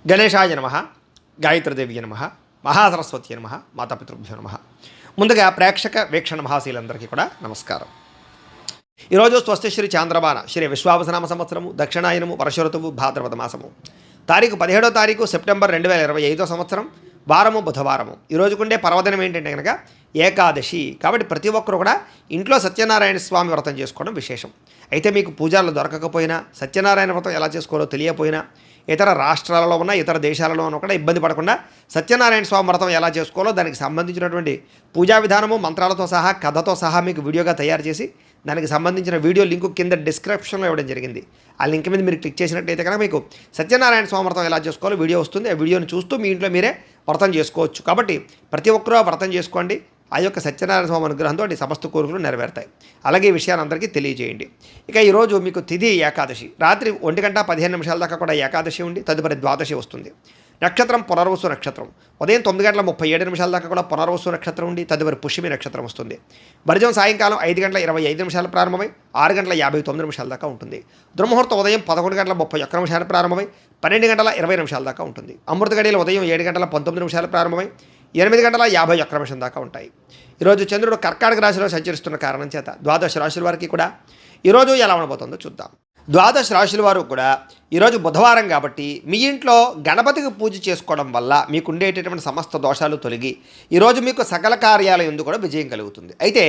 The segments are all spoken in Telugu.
గణేశాయ నమః, గాయత్రీదేవి నమః, మహాసరస్వతి నమః, మాతాపితృభ్యో నమః. ముందుగా ప్రేక్షక వీక్షణ మహాశీలందరికీ కూడా నమస్కారం. ఈరోజు స్వస్తిశ్రీ చాంద్రమాన శ్రీ విశ్వావసనామ సంవత్సరము దక్షిణాయనము వర్షఋతువు భాద్రపద మాసము తారీఖు 17వ తారీఖు సెప్టెంబర్ 2025 సంవత్సరం వారము బుధవారము. ఈరోజుకుండే పర్వదినం ఏంటంటే కనుక ఏకాదశి. కాబట్టి ప్రతి ఒక్కరు కూడా ఇంట్లో సత్యనారాయణ స్వామి వ్రతం చేసుకోవడం విశేషం. అయితే మీకు పూజలు దొరకకపోయినా సత్యనారాయణ వ్రతం ఎలా చేసుకోవాలో తెలియకపోయినా ఇతర రాష్ట్రాలలో ఉన్న ఇతర దేశాలలో ఉన్న కూడా ఇబ్బంది పడకుండా సత్యనారాయణ స్వామి వ్రతం ఎలా చేసుకోవాలో దానికి సంబంధించినటువంటి పూజా విధానము మంత్రాలతో సహా కథతో సహా మీకు వీడియోగా తయారు చేసి దానికి సంబంధించిన వీడియో లింకు కింద డిస్క్రిప్షన్లో ఇవ్వడం జరిగింది. ఆ లింక్ మీద మీరు క్లిక్ చేసినట్లయితే కనుక మీకు సత్యనారాయణ స్వామి వ్రతం ఎలా చేసుకోవాలో వీడియో వస్తుంది. ఆ వీడియోని చూస్తూ మీ ఇంట్లో మీరే వ్రతం చేసుకోవచ్చు. కాబట్టి ప్రతి ఒక్కరూ వ్రతం చేసుకోండి. ఆ యొక్క సత్యనారాయణ స్వామి అనుగ్రహంతో సమస్త కోరికలు నెరవేరుతాయి. అలాగే ఈ విషయాన్ని అందరికీ తెలియజేయండి. ఇక ఈరోజు మీకు తిథి ఏకాదశి. రాత్రి 1:15 దాకా కూడా ఏకాదశి ఉండి తదుపరి ద్వాదశి వస్తుంది. నక్షత్రం పునర్వసు నక్షత్రం. ఉదయం 9:37 దాకా కూడా పునర్వసు నక్షత్రం ఉండి తదుపరి పుష్యమి నక్షత్రం వస్తుంది. వర్జం సాయంకాలం 5:25 ప్రారంభమై 6:59 దాకా ఉంటుంది. దుర్ముహూర్తం ఉదయం 11:31 ప్రారంభమై 12:20 దాకా ఉంటుంది. అమృత గడియలు ఉదయం 7:19 ప్రారంభమై 8:51 దాకా ఉంటాయి. ఈరోజు చంద్రుడు కర్కాటక రాశిలో సంచరిస్తున్న కారణం చేత ద్వాదశ రాశుల వారికి కూడా ఈరోజు ఎలా ఉండబోతుందో చూద్దాం. ద్వాదశ రాశుల వారు కూడా ఈరోజు బుధవారం కాబట్టి మీ ఇంట్లో గణపతికి పూజ చేసుకోవడం వల్ల మీకు ఉండేటటువంటి సమస్త దోషాలు తొలగి ఈరోజు మీకు సకల కార్యాలయం ఎందుకు కూడా విజయం కలుగుతుంది. అయితే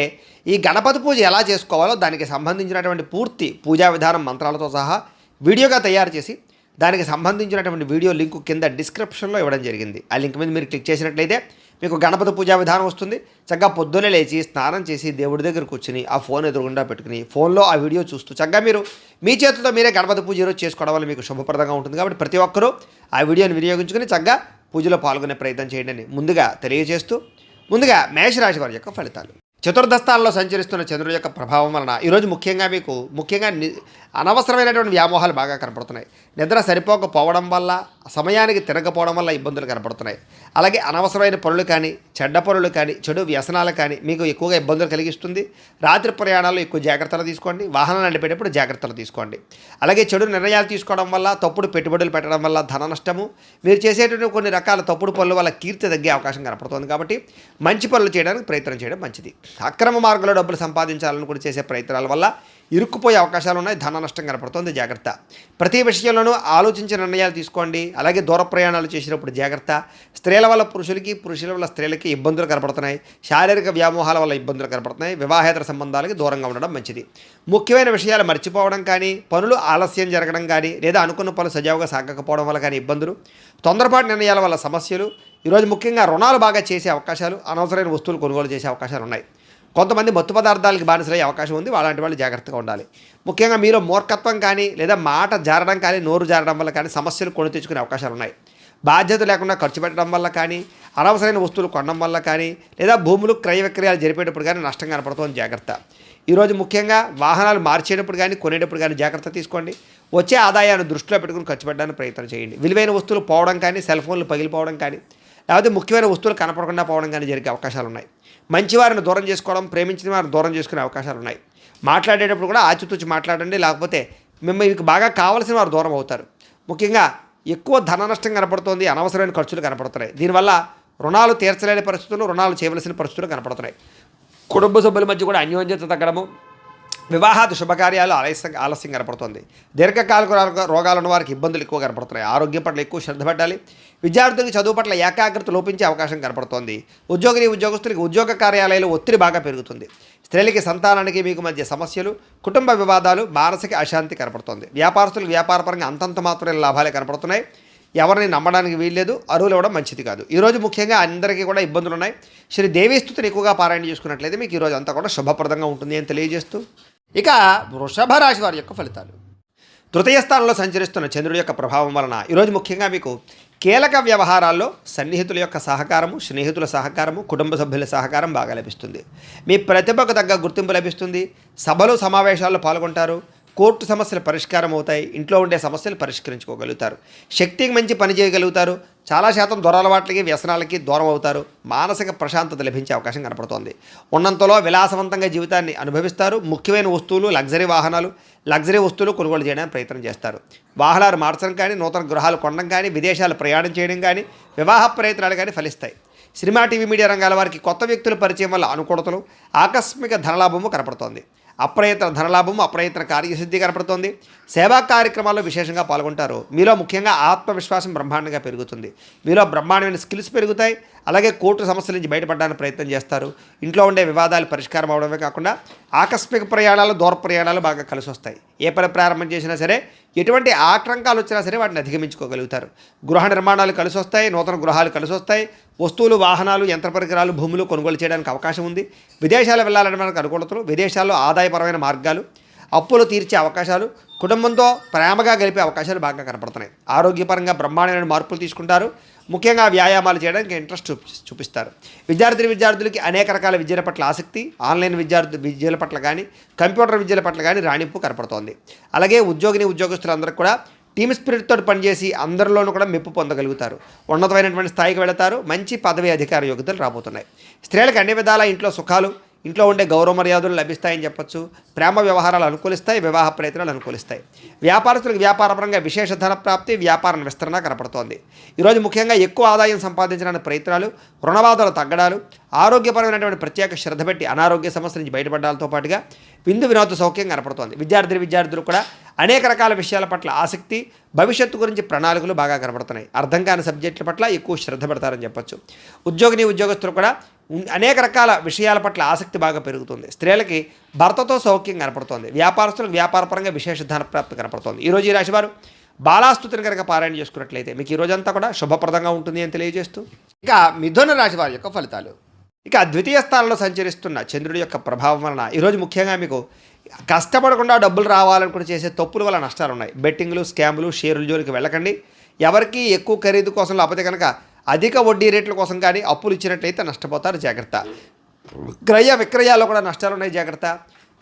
ఈ గణపతి పూజ ఎలా చేసుకోవాలో దానికి సంబంధించినటువంటి పూర్తి పూజా విధానం మంత్రాలతో సహా వీడియోగా తయారు చేసి దానికి సంబంధించినటువంటి వీడియో లింకు కింద డిస్క్రిప్షన్లో ఇవ్వడం జరిగింది. ఆ లింక్ మీద మీరు క్లిక్ చేసినట్లయితే మీకు గణపతి పూజా విధానం వస్తుంది. చక్కగా పొద్దున్నే లేచి స్నానం చేసి దేవుడి దగ్గర కూర్చుని ఆ ఫోన్ ఎదురుగుండా పెట్టుకుని ఫోన్లో ఆ వీడియో చూస్తూ చక్కగా మీరు మీ చేతులతో మీరే గణపతి పూజ ఈరోజు చేసుకోవడం వల్ల మీకు శుభప్రదంగా ఉంటుంది. కాబట్టి ప్రతి ఒక్కరూ ఆ వీడియోని వినియోగించుకుని చక్కగా పూజలో పాల్గొనే ప్రయత్నం చేయండి అని ముందుగా తెలియజేస్తూ ముందుగా మేషరాశి వారి యొక్క ఫలితాలు. చతుర్థ స్థానంలో సంచరిస్తున్న చంద్రుడి యొక్క ప్రభావం వలన ఈరోజు ముఖ్యంగా అనవసరమైనటువంటి వ్యామోహాలు బాగా కనపడుతున్నాయి. నిద్ర సరిపోకపోవడం వల్ల సమయానికి తిరగకపోవడం వల్ల ఇబ్బందులు కనపడుతున్నాయి. అలాగే అనవసరమైన పనులు కానీ చెడ్డ పనులు కానీ చెడు వ్యసనాలు కానీ మీకు ఎక్కువగా ఇబ్బందులు కలిగిస్తుంది. రాత్రి ప్రయాణాల్లో ఎక్కువ జాగ్రత్తలు తీసుకోండి. వాహనాలు నడిపేటప్పుడు జాగ్రత్తలు తీసుకోండి. అలాగే చెడు నిర్ణయాలు తీసుకోవడం వల్ల తప్పుడు పెట్టుబడులు పెట్టడం వల్ల ధన నష్టము, మీరు చేసేటువంటి కొన్ని రకాల తప్పుడు పనుల వల్ల కీర్తి తగ్గే అవకాశం కనపడుతుంది. కాబట్టి మంచి పనులు చేయడానికి ప్రయత్నం చేయడం మంచిది. అక్రమ మార్గంలో డబ్బులు సంపాదించాలని కూడా చేసే ప్రయత్నాల వల్ల ఇరుక్కుపోయే అవకాశాలు ఉన్నాయి. ధన నష్టం కనపడుతుంది. జాగ్రత్త. ప్రతి విషయంలోనూ ఆలోచించిన నిర్ణయాలు తీసుకోండి. అలాగే దూర ప్రయాణాలు చేసినప్పుడు జాగ్రత్త. స్త్రీల వల్ల పురుషుల వల్ల స్త్రీలకి ఇబ్బందులు కనపడుతున్నాయి. శారీరక వ్యామోహాల వల్ల ఇబ్బందులు కనపడుతున్నాయి. వివాహేతర సంబంధాలకి దూరంగా ఉండడం మంచిది. ముఖ్యమైన విషయాలు మర్చిపోవడం కానీ పనులు ఆలస్యం జరగడం కానీ లేదా అనుకున్న పనులు సజావుగా సాగకపోవడం వల్ల కానీ ఇబ్బందులు, తొందరపాటు నిర్ణయాల వల్ల సమస్యలు, ఈరోజు ముఖ్యంగా రుణాలు బాగా చేసే అవకాశాలు, అనవసరమైన వస్తువులు కొనుగోలు చేసే అవకాశాలు ఉన్నాయి. కొంతమంది మత్తు పదార్థాలకు బానిసలయ్యే అవకాశం ఉంది. అలాంటి వాళ్ళు జాగ్రత్తగా ఉండాలి. ముఖ్యంగా మీలో మూర్ఖత్వం కానీ లేదా మాట జారడం కానీ నోరు జారడం వల్ల కానీ సమస్యలు కొని తెచ్చుకునే అవకాశాలు ఉన్నాయి. బాధ్యత లేకుండా ఖర్చు పెట్టడం వల్ల కానీ అనవసరమైన వస్తువులు కొనడం వల్ల కానీ లేదా భూములు క్రయ విక్రయాలు జరిపేటప్పుడు కానీ నష్టం కనపడుతుంది. జాగ్రత్త. ఈరోజు ముఖ్యంగా వాహనాలు మార్చేటప్పుడు కానీ కొనేటప్పుడు కానీ జాగ్రత్త తీసుకోండి. వచ్చే ఆదాయాన్ని దృష్టిలో పెట్టుకుని ఖర్చు పెట్టడానికి ప్రయత్నం చేయండి. విలువైన వస్తువులు పోవడం కానీ సెల్ ఫోన్లు పగిలిపోవడం కానీ లేకపోతే ముఖ్యమైన వస్తువులు కనపడకుండా పోవడం కానీ జరిగే అవకాశాలు ఉన్నాయి. మంచి వారిని దూరం చేసుకోవడం, ప్రేమించిన వారిని దూరం చేసుకునే అవకాశాలు ఉన్నాయి. మాట్లాడేటప్పుడు కూడా ఆచితూచి మాట్లాడండి. లేకపోతే మీకు బాగా కావాల్సిన వారు దూరం అవుతారు. ముఖ్యంగా ఎక్కువ ధన నష్టం కనపడుతుంది. అనవసరమైన ఖర్చులు కనపడుతున్నాయి. దీనివల్ల రుణాలు తీర్చలేని పరిస్థితులు, రుణాలు చేయవలసిన పరిస్థితులు కనపడుతున్నాయి. కుటుంబ సభ్యుల మధ్య కూడా అన్యోన్యత తగ్గడము, వివాహాది శుభకార్యాలు ఆలస్యం కనపడుతుంది. దీర్ఘకాలిక రోగాలు ఉన్న వారికి ఇబ్బందులు ఎక్కువ కనపడుతున్నాయి. ఆరోగ్యం పట్ల ఎక్కువ శ్రద్ధ పెట్టాలి. విద్యార్థులకు చదువు పట్ల ఏకాగ్రత లోపించే అవకాశం కనపడుతోంది. ఉద్యోగస్తులకి ఉద్యోగ కార్యాలయాలు ఒత్తిడి బాగా పెరుగుతుంది. స్త్రీలకి సంతానానికి మీకు మధ్య సమస్యలు, కుటుంబ వివాదాలు, మానసిక అశాంతి కనపడుతుంది. వ్యాపారస్తులకు వ్యాపారపరంగా అంతంత మాత్రమే లాభాలే కనపడుతున్నాయి. ఎవరిని నమ్మడానికి వీల్లేదు. అరువులు ఇవ్వడం మంచిది కాదు. ఈరోజు ముఖ్యంగా అందరికీ కూడా ఇబ్బందులు ఉన్నాయి. శ్రీ దేవీ స్తుతిని ఎక్కువగా పారాయణ చేసుకున్నట్లయితే మీకు ఈరోజు అంతా కూడా శుభప్రదంగా ఉంటుంది అని తెలియజేస్తూ ఇక వృషభ రాశి వారి యొక్క ఫలితాలు. తృతీయ స్థానంలో సంచరిస్తున్న చంద్రుడి యొక్క ప్రభావం వలన ఈరోజు ముఖ్యంగా మీకు కీలక వ్యవహారాల్లో సన్నిహితుల యొక్క సహకారము, స్నేహితుల సహకారము, కుటుంబ సభ్యుల సహకారం బాగా లభిస్తుంది. మీ ప్రతిభకు తగ్గ గుర్తింపు లభిస్తుంది. సభలు సమావేశాల్లో పాల్గొంటారు. కోర్టు సమస్యలు పరిష్కారం అవుతాయి. ఇంట్లో ఉండే సమస్యలు పరిష్కరించుకోగలుగుతారు. శక్తికి మంచి పని చేయగలుగుతారు. చాలా శాతం దురలవాట్లకి వ్యసనాలకి దూరం అవుతారు. మానసిక ప్రశాంతత లభించే అవకాశం కనపడుతోంది. ఉన్నంతలో విలాసవంతంగా జీవితాన్ని అనుభవిస్తారు. ముఖ్యమైన వస్తువులు, లగ్జరీ వస్తువులు కొనుగోలు చేయడానికి ప్రయత్నం చేస్తారు. వాహనాలు మార్చడం కానీ, నూతన గృహాలు కొనడం కానీ, విదేశాలు ప్రయాణం చేయడం కానీ, వివాహ ప్రయత్నాలు కానీ ఫలిస్తాయి. సినిమా, టీవీ, మీడియా రంగాల వారికి కొత్త వ్యక్తుల పరిచయం వల్ల అనుకూలతలు, ఆకస్మిక ధనలాభము కనపడుతోంది. అప్రయత్న ధనలాభము, అప్రయత్న కార్యసిద్ధి కనపడుతోంది. సేవా కార్యక్రమాల్లో విశేషంగా పాల్గొంటారు. మీలో ముఖ్యంగా ఆత్మవిశ్వాసం బ్రహ్మాండంగా పెరుగుతుంది. మీలో బ్రహ్మాండమైన స్కిల్స్ పెరుగుతాయి. అలాగే కోర్టు సమస్యల నుంచి బయటపడడానికి ప్రయత్నం చేస్తారు. ఇంట్లో ఉండే వివాదాలు పరిష్కారం అవడమే కాకుండా ఆకస్మిక ప్రయాణాలు, దూర ప్రయాణాలు బాగా కలిసి వస్తాయి. ఏ పని ప్రారంభం చేసినా సరే, ఎటువంటి ఆటంకాలు వచ్చినా సరే వాటిని అధిగమించుకోగలుగుతారు. గృహ నిర్మాణాలు కలిసి వస్తాయి. నూతన గృహాలు కలిసి వస్తాయి. వస్తువులు, వాహనాలు, యంత్ర పరికరాలు, భూములు కొనుగోలు చేయడానికి అవకాశం ఉంది. విదేశాలు వెళ్ళాలని మనకు అనుకూలతలు, విదేశాల్లో ఆదాయపరమైన మార్గాలు, అప్పులు తీర్చే అవకాశాలు, కుటుంబంతో ప్రేమగా గడిపే అవకాశాలు బాగా కనపడుతున్నాయి. ఆరోగ్యపరంగా బ్రహ్మాండమైన మార్పులు తీసుకుంటారు. ముఖ్యంగా వ్యాయామాలు చేయడానికి ఇంట్రెస్ట్ చూపిస్తారు. విద్యార్థులకి అనేక రకాల విద్యల పట్ల ఆసక్తి, ఆన్లైన్ విద్యల పట్ల కానీ, కంప్యూటర్ విద్యల పట్ల కానీ రాణింపు కనపడుతోంది. అలాగే ఉద్యోగస్తులందరూ కూడా టీమ్ స్పిరిట్తో పనిచేసి అందరిలోనూ కూడా మెప్పు పొందగలుగుతారు. ఉన్నతమైనటువంటి స్థాయికి వెళతారు. మంచి పదవి, అధికార యోగ్యతలు రాబోతున్నాయి. స్త్రీలకు అన్ని విధాల ఇంట్లో సుఖాలు, ఇంట్లో ఉండే గౌరవ మర్యాదలు లభిస్తాయని చెప్పొచ్చు. ప్రేమ వ్యవహారాలు అనుకూలిస్తాయి. వివాహ ప్రయత్నాలు అనుకూలిస్తాయి. వ్యాపారస్తులకు వ్యాపారపరంగా విశేష ధన ప్రాప్తి, వ్యాపార విస్తరణ కనపడుతోంది. ఈరోజు ముఖ్యంగా ఎక్కువ ఆదాయం సంపాదించడానికి ప్రయత్నాలు, రుణబాధలు తగ్గడాలు, ఆరోగ్యపరమైనటువంటి ప్రత్యేక శ్రద్ధ పెట్టి అనారోగ్య సమస్యల నుంచి బయటపడడాలతో పాటుగా విందు వినోద సౌఖ్యం కనపడుతోంది. విద్యార్థులు కూడా అనేక రకాల విషయాల పట్ల ఆసక్తి, భవిష్యత్తు గురించి ప్రణాళికలు బాగా కనపడుతున్నాయి. అర్థం కాని సబ్జెక్టుల పట్ల ఎక్కువ శ్రద్ధ పెడతారని చెప్పొచ్చు. ఉద్యోగస్తులు కూడా అనేక రకాల విషయాల పట్ల ఆసక్తి బాగా పెరుగుతుంది. స్త్రీలకి భర్తతో సౌఖ్యం కనపడుతోంది. వ్యాపారస్తులకు వ్యాపారపరంగా విశేష ధనప్రాప్తి కనపడుతోంది. ఈరోజు ఈ రాశివారు బాలాస్తుతిని కనుక పారాయణ చేసుకున్నట్లయితే మీకు ఈ రోజంతా కూడా శుభప్రదంగా ఉంటుంది అని తెలియజేస్తూ, ఇక మిథున రాశి వారి యొక్క ఫలితాలు. ఇక ద్వితీయ స్థానంలో సంచరిస్తున్న చంద్రుడి యొక్క ప్రభావం వలన ఈరోజు ముఖ్యంగా మీకు కష్టపడకుండా డబ్బులు రావాలనుకుని చేసే తప్పుల వల్ల నష్టాలు ఉన్నాయి. బెట్టింగ్లు, స్కామ్లు, షేర్ల జోలికి వెళ్ళకండి. ఎవరికి ఎక్కువ ఖరీదు కోసం, లేకపోతే కనుక అధిక వడ్డీ రేట్ల కోసం కానీ అప్పులు ఇచ్చినట్లయితే నష్టపోతారు, జాగ్రత్త. క్రయ విక్రయాల్లో కూడా నష్టాలు ఉన్నాయి, జాగ్రత్త.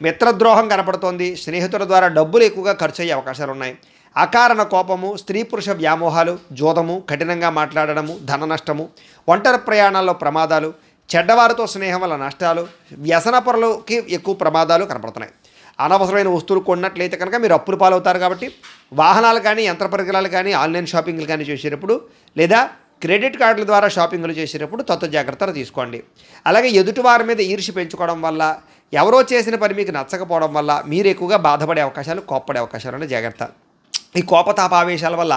మిత్రద్రోహం కనపడుతోంది. స్నేహితుల ద్వారా డబ్బులు ఎక్కువగా ఖర్చు అయ్యే అవకాశాలు ఉన్నాయి. అకారణ కోపము, స్త్రీ పురుష వ్యామోహాలు, జోదము, కఠినంగా మాట్లాడడము, ధన నష్టము, ఒంటరి ప్రయాణాల్లో ప్రమాదాలు, చెడ్డవారితో స్నేహం వల్ల నష్టాలు, వ్యసనపరులకి ఎక్కువ ప్రమాదాలు కనపడుతున్నాయి. అనవసరమైన వస్తువులు కొన్నట్లయితే కనుక మీరు అప్పులు పాలవుతారు. కాబట్టి వాహనాలు కానీ, యంత్ర పరికరాలు కానీ, ఆన్లైన్ షాపింగ్లు కానీ చేసేటప్పుడు, లేదా క్రెడిట్ కార్డుల ద్వారా షాపింగ్లు చేసేటప్పుడు జాగ్రత్తలు తీసుకోండి. అలాగే ఎదుటివారి మీద ఈర్ష్య పెంచుకోవడం వల్ల, ఎవరో చేసిన పని మీకు నచ్చకపోవడం వల్ల మీరు ఎక్కువగా బాధపడే అవకాశాలు, కోప్పడే అవకాశాలు ఉన్నాయి, జాగ్రత్త. ఈ కోపతాపావేశాల వల్ల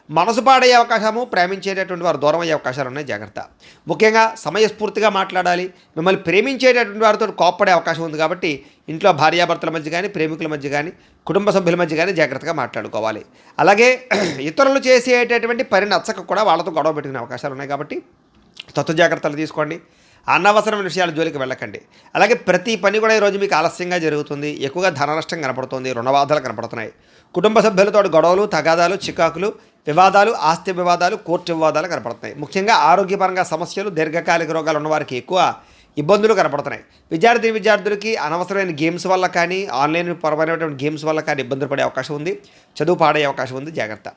మనసు పాడయ్యే అవకాశము, ప్రేమించేటటువంటి వారు దూరం అయ్యే అవకాశాలు ఉన్నాయి, జాగ్రత్త. ముఖ్యంగా సమయస్ఫూర్తిగా మాట్లాడాలి. మిమ్మల్ని ప్రేమించేటటువంటి వారితో కోప్పడే అవకాశం ఉంది. కాబట్టి ఇంట్లో భార్యాభర్తల మధ్య కానీ, ప్రేమికుల మధ్య కానీ, కుటుంబ సభ్యుల మధ్య కానీ జాగ్రత్తగా మాట్లాడుకోవాలి. అలాగే ఇతరులు చేసేటటువంటి పని నచ్చక కూడా వాళ్ళతో గొడవ పెట్టుకునే అవకాశాలు ఉన్నాయి. కాబట్టి జాగ్రత్తలు తీసుకోండి. అనవసరమైన విషయాల జోలికి వెళ్ళకండి. అలాగే ప్రతి పని కూడా ఈరోజు మీకు ఆలస్యంగా జరుగుతుంది. ఎక్కువగా ధన నష్టం కనపడుతుంది. రుణబాధలు కనపడుతున్నాయి. కుటుంబ సభ్యులతో గొడవలు, తగాదాలు, చికాకులు, వివాదాలు, ఆస్తి వివాదాలు, కోర్టు వివాదాలు కనపడుతున్నాయి. ముఖ్యంగా ఆరోగ్యపరంగా సమస్యలు, దీర్ఘకాలిక రోగాలు ఉన్నవారికి ఎక్కువ ఇబ్బందులు కనపడుతున్నాయి. విద్యార్థులకి అనవసరమైన గేమ్స్ వల్ల కానీ, ఆన్లైన్ పరమైనటువంటి గేమ్స్ వల్ల కానీ ఇబ్బందులు పడే అవకాశం ఉంది. చదువు పాడయ్యే అవకాశం ఉంది, జాగ్రత్త.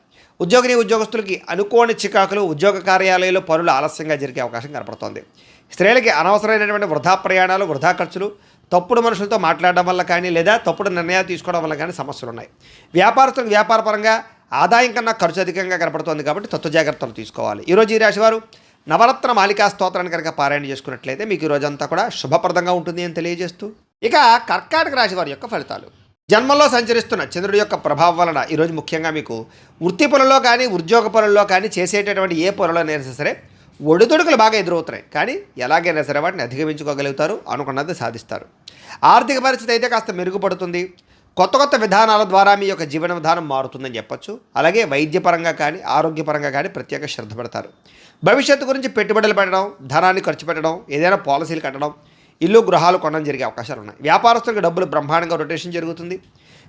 ఉద్యోగస్తులకి అనుకోని చికాకులు, ఉద్యోగ కార్యాలయాల్లో పనులు ఆలస్యంగా జరిగే అవకాశం కనపడుతోంది. స్త్రీలకి అనవసరమైనటువంటి వృధా ప్రయాణాలు, వృధా ఖర్చులు, తప్పుడు మనుషులతో మాట్లాడడం వల్ల కానీ, లేదా తప్పుడు నిర్ణయాలు తీసుకోవడం వల్ల కానీ సమస్యలు ఉన్నాయి. వ్యాపారస్తులకు వ్యాపారపరంగా ఆదాయం కన్నా ఖర్చు అధికంగా కనపడుతోంది. కాబట్టి జాగ్రత్తలు తీసుకోవాలి. ఈరోజు ఈ రాశివారు నవరత్న మాలికా స్తోత్రాన్ని కనుక పారాయణ చేసుకున్నట్లయితే మీకు ఈ రోజంతా కూడా శుభప్రదంగా ఉంటుంది అని తెలియజేస్తూ, ఇక కర్కాటక రాశి వారి యొక్క ఫలితాలు. జన్మంలో సంచరిస్తున్న చంద్రుడి యొక్క ప్రభావం వలన ఈరోజు ముఖ్యంగా మీకు వృత్తి పనుల్లో కానీ, ఉద్యోగ పనుల్లో కానీ, చేసేటటువంటి ఏ పనులైనా సరే ఒడిదుడుకులు బాగా ఎదురవుతున్నాయి. కానీ ఎలాగైనా సరే వాటిని అధిగమించుకోగలుగుతారు, అనుకున్నది సాధిస్తారు. ఆర్థిక పరిస్థితి అయితే కాస్త మెరుగుపడుతుంది. కొత్త విధానాల ద్వారా మీ యొక్క జీవన విధానం మారుతుందని చెప్పొచ్చు. అలాగే వైద్యపరంగా కానీ, ఆరోగ్యపరంగా కానీ ప్రత్యేక శ్రద్ధ పెడతారు. భవిష్యత్తు గురించి పెట్టుబడులు పెట్టడం, ధనాన్ని ఖర్చు పెట్టడం, ఏదైనా పాలసీలు కట్టడం, ఇల్లు గృహాలు కొనడం జరిగే అవకాశాలు ఉన్నాయి. వ్యాపారస్తులకు డబ్బులు బ్రహ్మాండంగా రొటేషన్ జరుగుతుంది.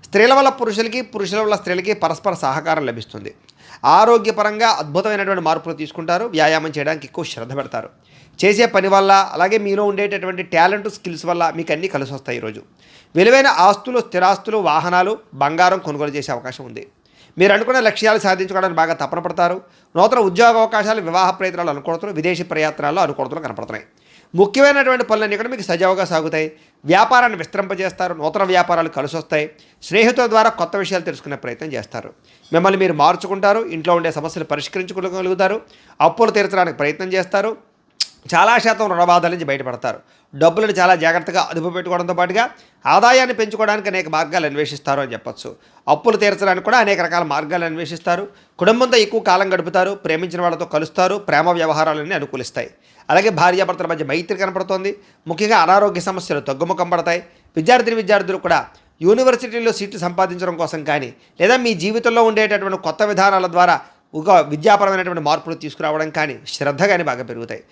స్త్రీల వల్ల పురుషులకి, పురుషుల వల్ల స్త్రీలకి పరస్పర సహకారం లభిస్తుంది. ఆరోగ్యపరంగా అద్భుతమైనటువంటి మార్పులు తీసుకుంటారు. వ్యాయామం చేయడానికి ఎక్కువ శ్రద్ధ పెడతారు. చేసే పని వల్ల, అలాగే మీలో ఉండేటటువంటి టాలెంట్, స్కిల్స్ వల్ల మీకు అన్నీ కలిసి వస్తాయి. ఈరోజు విలువైన ఆస్తులు, స్థిరాస్తులు, వాహనాలు, బంగారం కొనుగోలు చేసే అవకాశం ఉంది. మీరు అనుకున్న లక్ష్యాలు సాధించుకోవడానికి బాగా తపన పడతారు. నూతన ఉద్యోగ అవకాశాలు, వివాహ ప్రయత్నాలు అనుకూలతలు, విదేశీ ప్రయాత్నాల్లో అనుకూలతలు కనపడుతున్నాయి. ముఖ్యమైనటువంటి పనులన్నీ కూడా మీకు సజావుగా సాగుతాయి. వ్యాపారాన్ని విస్తరింపజేస్తారు. నూతన వ్యాపారాలు కలిసి వస్తాయి. స్నేహితుల ద్వారా కొత్త విషయాలు తెలుసుకునే ప్రయత్నం చేస్తారు. మిమ్మల్ని మీరు మార్చుకుంటారు. ఇంట్లో ఉండే సమస్యలు పరిష్కరించుకోగలుగుతారు. అప్పులు తీర్చడానికి ప్రయత్నం చేస్తారు. చాలా శాతం రుణబాధల నుంచి బయటపడతారు. డబ్బులను చాలా జాగ్రత్తగా అదుపు పెట్టుకోవడంతో పాటుగా ఆదాయాన్ని పెంచుకోవడానికి అనేక మార్గాలు అన్వేషిస్తారు అని చెప్పొచ్చు. అప్పులు తీర్చడానికి కూడా అనేక రకాల మార్గాలు అన్వేషిస్తారు. కుటుంబంతో ఎక్కువ కాలం గడుపుతారు. ప్రేమించిన వాళ్ళతో కలుస్తారు. ప్రేమ వ్యవహారాలన్నీ అనుకూలిస్తాయి. అలాగే భార్యాభర్తల మధ్య మైత్రి కనపడుతోంది. ముఖ్యంగా అనారోగ్య సమస్యలు తగ్గుముఖం పడతాయి. విద్యార్థులు కూడా యూనివర్సిటీలో సీట్లు సంపాదించడం కోసం కానీ లేదా మీ జీవితంలో ఉండేటటువంటి కొత్త విధానాల ద్వారా ఒక విద్యాపరమైనటువంటి మార్పులు తీసుకురావడం కానీ శ్రద్ధ కానీ బాగా పెరుగుతాయి.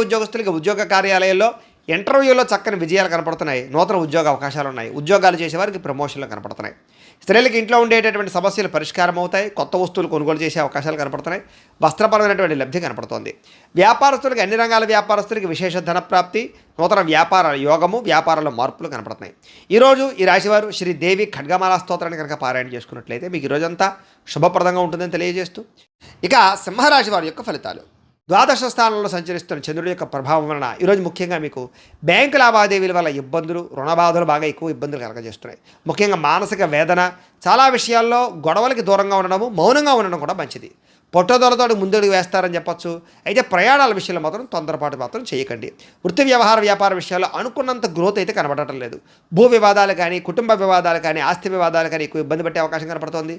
ఉద్యోగస్తులకి ఉద్యోగ కార్యాలయాల్లో ఇంటర్వ్యూలో చక్కని విజయాలు కనపడుతున్నాయి. నూతన ఉద్యోగ అవకాశాలు ఉన్నాయి. ఉద్యోగాలు చేసేవారికి ప్రమోషన్లు కనపడుతున్నాయి. స్త్రీలకు ఇంట్లో ఉండేటటువంటి సమస్యలు పరిష్కారం అవుతాయి. కొత్త వస్తువులు కొనుగోలు చేసే అవకాశాలు కనపడుతున్నాయి. వస్త్రపరమైనటువంటి లబ్ధి కనపడుతోంది. వ్యాపారస్తులకి అన్ని రంగాల వ్యాపారస్తులకి విశేష ధనప్రాప్తి, నూతన వ్యాపార యోగము, వ్యాపారాల మార్పులు కనపడుతున్నాయి. ఈరోజు ఈ రాశివారు శ్రీదేవి ఖడ్గమాల స్తోత్రాన్ని కనుక పారాయణ చేసుకున్నట్లయితే మీకు ఈరోజంతా శుభప్రదంగా ఉంటుందని తెలియజేస్తూ, ఇక సింహరాశి వారి యొక్క ఫలితాలు. ద్వాదశ స్థానంలో సంచరిస్తున్న చంద్రుడి యొక్క ప్రభావం వలన ఈరోజు ముఖ్యంగా మీకు బ్యాంకు లావాదేవీల వల్ల ఇబ్బందులు, రుణబాధలు బాగా ఎక్కువ ఇబ్బందులు కలగజేస్తున్నాయి. ముఖ్యంగా మానసిక వేదన, చాలా విషయాల్లో గొడవలకి దూరంగా ఉండడము, మౌనంగా ఉండడం కూడా మంచిది. పొట్టదొరతో ముందుకు వేస్తారని చెప్పొచ్చు. అయితే ప్రయాణాల విషయంలో మాత్రం తొందరపాటు మాత్రం చేయకండి. వృత్తి వ్యాపార విషయాల్లో అనుకున్నంత గ్రోత్ అయితే కనబడటం లేదు. భూ వివాదాలు కానీ, కుటుంబ వివాదాలు కానీ, ఆస్తి వివాదాలు కానీ ఎక్కువ ఇబ్బంది పెట్టే అవకాశం కనపడుతోంది.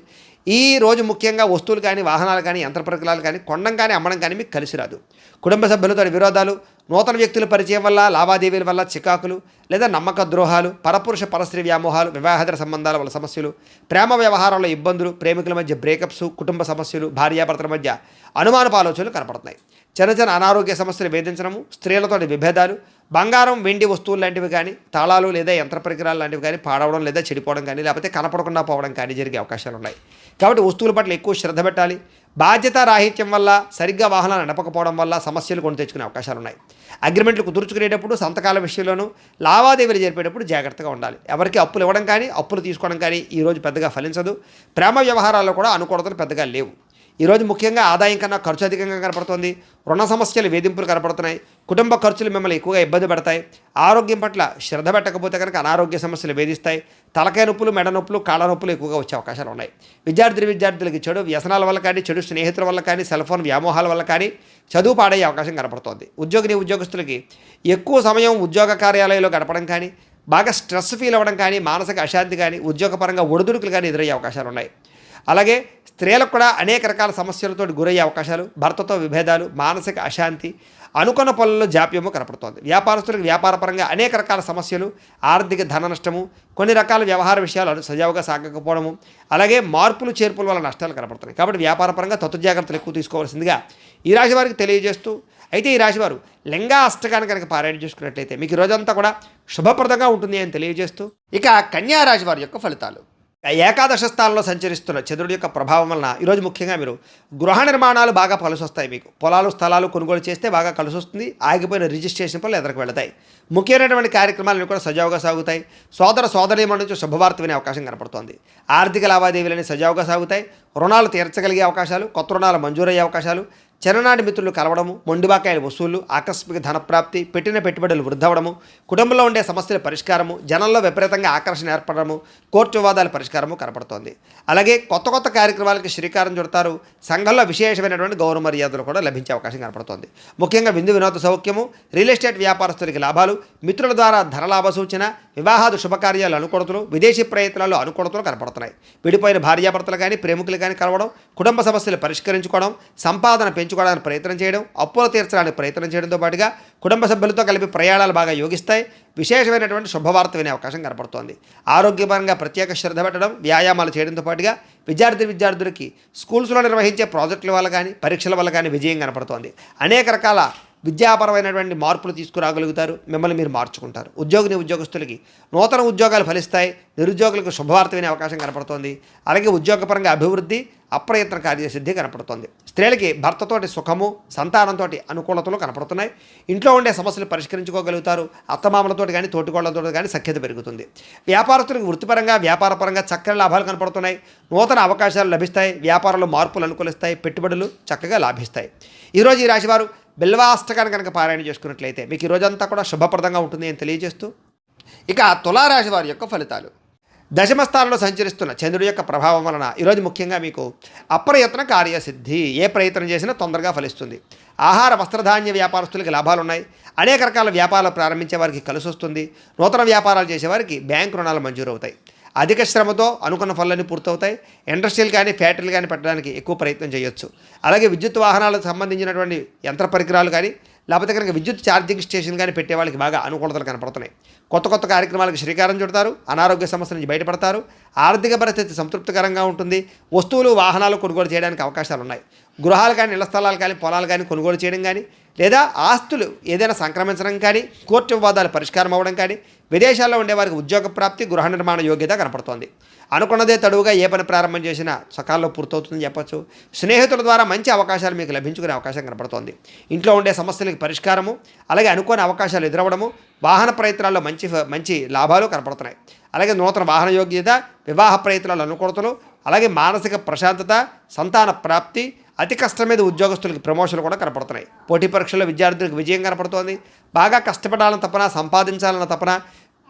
ఈ రోజు ముఖ్యంగా వస్తువులు కానీ, వాహనాలు కానీ, యంత్ర పరికరాలు కానీ కొనడం కానీ, అమ్మడం కానీ మీకు కలిసి రాదు. కుటుంబ సభ్యులతో విరోధాలు, నూతన వ్యక్తుల పరిచయం వల్ల, లావాదేవీల వల్ల చికాకులు లేదా నమ్మక ద్రోహాలు, పరపురుష పరస్త్రీ వ్యామోహాలు, వివాహేతర సంబంధాల వల్ల సమస్యలు, ప్రేమ వ్యవహారంలో ఇబ్బందులు, ప్రేమికుల మధ్య బ్రేకప్స్, కుటుంబ సమస్యలు, భార్యాభర్తల మధ్య అనుమానపు ఆలోచనలు కనపడుతున్నాయి. చిన్న అనారోగ్య సమస్యలు వేధించడము, స్త్రీలతోటి విభేదాలు, బంగారం వెండి వస్తువులు లాంటివి కానీ, తాళాలు లేదా యంత్ర పరికరాలు లాంటివి కానీ పాడవడం లేదా చెడిపోవడం కానీ, లేకపోతే కనపడకుండా పోవడం కానీ జరిగే అవకాశాలు ఉన్నాయి. కాబట్టి వస్తువుల పట్ల ఎక్కువ శ్రద్ధ పెట్టాలి. బాధ్యత రాహిత్యం వల్ల, సరిగ్గా వాహనాలు నడపకపోవడం వల్ల సమస్యలు కొని తెచ్చుకునే అవకాశాలు ఉన్నాయి. అగ్రిమెంట్లు కుదుర్చుకునేటప్పుడు, సంతకాల విషయంలోనూ, లావాదేవీలు జరిపేటప్పుడు జాగ్రత్తగా ఉండాలి. ఎవరికి అప్పులు ఇవ్వడం కానీ, అప్పులు తీసుకోవడం కానీ ఈరోజు పెద్దగా ఫలించదు. ప్రేమ వ్యవహారాల్లో కూడా అనుకూలతలు పెద్దగా లేవు. ఈరోజు ముఖ్యంగా ఆదాయం కన్నా ఖర్చు అధికంగా కనపడుతుంది. రుణ సమస్యలు, వేధింపులు కనపడుతున్నాయి. కుటుంబ ఖర్చులు మిమ్మల్ని ఎక్కువగా ఇబ్బంది పడతాయి. ఆరోగ్యం పట్ల శ్రద్ధ పెట్టకపోతే కనుక అనారోగ్య సమస్యలు వేధిస్తాయి. తలకాయ నొప్పులు, మెడ నొప్పులు, కాళ్ళ నొప్పులు ఎక్కువగా వచ్చే అవకాశాలు ఉన్నాయి. విద్యార్థులకి చెడు వ్యసనాల వల్ల కానీ, చెడు స్నేహితుల వల్ల కానీ, సెల్ ఫోన్ వ్యామోహాల వల్ల కానీ చదువు పాడయ్యే అవకాశం కనపడుతోంది. ఉద్యోగస్తులకి ఎక్కువ సమయం ఉద్యోగ కార్యాలయంలో గడపడం కానీ, బాగా స్ట్రెస్ ఫీల్ అవ్వడం కానీ, మానసిక అశాంతి కానీ, ఉద్యోగపరంగా ఒడిదుడుకులు కానీ ఎదురయ్యే అవకాశాలు ఉన్నాయి. అలాగే స్త్రీలకు కూడా అనేక రకాల సమస్యలతో గురయ్యే అవకాశాలు, భర్తతో విభేదాలు, మానసిక అశాంతి, అనుకున్న పనుల్లో జాప్యము కనపడుతోంది. వ్యాపారస్తులకు వ్యాపారపరంగా అనేక రకాల సమస్యలు, ఆర్థిక ధన నష్టము, కొన్ని రకాల వ్యవహార విషయాలు సజావుగా సాగకపోవడము, అలాగే మార్పులు చేర్పుల వల్ల నష్టాలు కనపడుతున్నాయి. కాబట్టి వ్యాపారపరంగా జాగ్రత్తలు ఎక్కువ తీసుకోవాల్సిందిగా ఈ రాశి వారికి తెలియజేస్తూ, అయితే ఈ రాశివారు లింగా అష్టకాన్ని కనుక పారాయణ చేసుకున్నట్లయితే మీకు ఈ రోజంతా కూడా శుభప్రదంగా ఉంటుంది అని తెలియజేస్తూ, ఇక కన్యా రాశి వారి యొక్క ఫలితాలు. ఏకాదశ స్థానంలో సంచరిస్తున్న చంద్రుడి యొక్క ప్రభావం వలన ఈరోజు ముఖ్యంగా మీరు గృహ నిర్మాణాలు బాగా కలిసి వస్తాయి. మీకు పొలాలు, స్థలాలు కొనుగోలు చేస్తే బాగా కలిసి వస్తుంది. ఆగిపోయిన రిజిస్ట్రేషన్ పనులు ఎదురుకు వెళతాయి. ముఖ్యమైనటువంటి కార్యక్రమాలను కూడా సజావుగా సాగుతాయి. సోదరీమణుల నుంచి శుభవార్త వినే అవకాశం కనపడుతోంది. ఆర్థిక లావాదేవీలని సజావుగా సాగుతాయి. రుణాలు తీర్చగలిగే అవకాశాలు, కొత్త రుణాలు మంజూరయ్యే అవకాశాలు, చిన్ననాటి మిత్రులు కలవడము, మొండిబాకాయల వసూళ్లు, ఆకస్మిక ధనప్రాప్తి, పెట్టిన పెట్టుబడులు వృద్ధవడము, కుటుంబంలో ఉండే సమస్యల పరిష్కారము, జనంలో విపరీతంగా ఆకర్షణ ఏర్పడము, కోర్టు వివాదాల పరిష్కారము కనపడుతోంది. అలాగే కొత్త కార్యక్రమాలకి శ్రీకారం చుడతారు. సంఘంలో విశేషమైనటువంటి గౌరవ మర్యాదలు కూడా లభించే అవకాశం కనపడుతోంది. ముఖ్యంగా విందు వినోద సౌఖ్యము, రియల్ ఎస్టేట్ వ్యాపారస్తులకి లాభాలు, మిత్రుల ద్వారా ధనలాభ సూచన, వివాహాది శుభకార్యాలు అనుకూలతలు, విదేశీ ప్రయత్నాలు అనుకూలతలు కనపడుతున్నాయి. విడిపోయిన భార్యాభర్తలు కానీ, ప్రేమికులు కానీ కలవడం, కుటుంబ సమస్యలు పరిష్కరించుకోవడం, సంపాదన పెంచుకోవడానికి ప్రయత్నం చేయడం, అప్పులు తీర్చడానికి ప్రయత్నం చేయడంతో పాటుగా కుటుంబ సభ్యులతో కలిపి ప్రయాణాలు బాగా యోగిస్తాయి. విశేషమైనటువంటి శుభవార్త వినే అవకాశం కనపడుతోంది. ఆరోగ్యపరంగా ప్రత్యేక శ్రద్ధ పెట్టడం, వ్యాయామాలు చేయడంతో పాటుగా విద్యార్థులకి స్కూల్స్లో నిర్వహించే ప్రాజెక్టుల వల్ల కానీ, పరీక్షల వల్ల కానీ విజయం కనపడుతోంది. అనేక రకాల విద్యాపరమైనటువంటి మార్పులు తీసుకురాగలుగుతారు, మిమ్మల్ని మీరు మార్చుకుంటారు. ఉద్యోగస్తులకి నూతన ఉద్యోగాలు ఫలిస్తాయి, నిరుద్యోగులకు శుభవార్త వినే అవకాశం కనపడుతోంది. అలాగే ఉద్యోగపరంగా అభివృద్ధి, అప్రయత్న కార్యసిద్ధి కనపడుతోంది. స్త్రీలకి భర్తతోటి సుఖము, సంతానంతో అనుకూలతలు కనపడుతున్నాయి. ఇంట్లో ఉండే సమస్యలు పరిష్కరించుకోగలుగుతారు. అత్తమామలతో కానీ తోటికోళ్లతో కానీ సఖ్యత పెరుగుతుంది. వ్యాపారస్తులకు వృత్తిపరంగా వ్యాపారపరంగా చక్కని లాభాలు కనపడుతున్నాయి. నూతన అవకాశాలు లభిస్తాయి. వ్యాపారంలో మార్పులు అనుకూలిస్తాయి. పెట్టుబడులు చక్కగా లాభిస్తాయి. ఈరోజు ఈ రాశివారు బిల్వాష్టకాన్ని కనుక పారాయణ చేసుకున్నట్లయితే మీకు ఈ రోజంతా కూడా శుభప్రదంగా ఉంటుంది అని తెలియజేస్తూ, ఇక తులారాశి వారి యొక్క ఫలితాలు. దశమ స్థానంలో సంచరిస్తున్న చంద్రుడి యొక్క ప్రభావం వలన ఈరోజు ముఖ్యంగా మీకు అప్రయత్న కార్యసిద్ధి. ఏ ప్రయత్నం చేసినా తొందరగా ఫలిస్తుంది. ఆహార వస్త్రధాన్య వ్యాపారస్తులకి లాభాలు ఉన్నాయి. అనేక రకాల వ్యాపారాలు ప్రారంభించే వారికి కలిసి వస్తుంది. నూతన వ్యాపారాలు చేసేవారికి బ్యాంకు రుణాలు మంజూరు అవుతాయి. అధిక శ్రమతో అనుకున్న పనులన్నీ పూర్తవుతాయి. ఇండస్ట్రీలు కానీ ఫ్యాక్టరీలు కానీ పెట్టడానికి ఎక్కువ ప్రయత్నం చేయొచ్చు. అలాగే విద్యుత్ వాహనాలకు సంబంధించినటువంటి యంత్ర పరికరాలు కానీ లేకపోతే కనుక విద్యుత్ ఛార్జింగ్ స్టేషన్ కానీ పెట్టే వాళ్ళకి బాగా అనుకూలతలు కనపడుతున్నాయి. కొత్త కార్యక్రమాలకు శ్రీకారం చుడతారు. అనారోగ్య సమస్యల నుంచి బయటపడతారు. ఆర్థిక పరిస్థితి సంతృప్తికరంగా ఉంటుంది. వస్తువులు వాహనాలు కొనుగోలు చేయడానికి అవకాశాలు ఉన్నాయి. గృహాలు కానీ ఇళ్ల స్థలాలు కానీ పొలాలు కానీ కొనుగోలు చేయడం కానీ లేదా ఆస్తులు ఏదైనా సంక్రమించడం కానీ కోర్టు వివాదాలు పరిష్కారం అవ్వడం కానీ విదేశాల్లో ఉండేవారికి ఉద్యోగ ప్రాప్తి, గృహ నిర్మాణ యోగ్యత కనపడుతోంది. అనుకున్నదే తడువుగా ఏ పని ప్రారంభం చేసినా సకాలంలో పూర్తవుతుందని చెప్పచ్చు. స్నేహితుల ద్వారా మంచి అవకాశాలు మీకు లభించుకునే అవకాశం కనపడుతోంది. ఇంట్లో ఉండే సమస్యలకు పరిష్కారము, అలాగే అనుకోని అవకాశాలు ఎదురవ్వడము, వాహన ప్రయత్నాల్లో మంచి లాభాలు కనపడుతున్నాయి. అలాగే నూతన వాహన యోగ్యత, వివాహ ప్రయత్నాలు అనుకూలతలు, అలాగే మానసిక ప్రశాంతత, సంతాన ప్రాప్తి, అతి కష్టం మీద ఉద్యోగస్తులకి ప్రమోషన్లు కూడా కనపడుతున్నాయి. పోటీ పరీక్షల్లో విద్యార్థులకు విజయం కనపడుతోంది. బాగా కష్టపడాలని తపన, సంపాదించాలన్న తపన,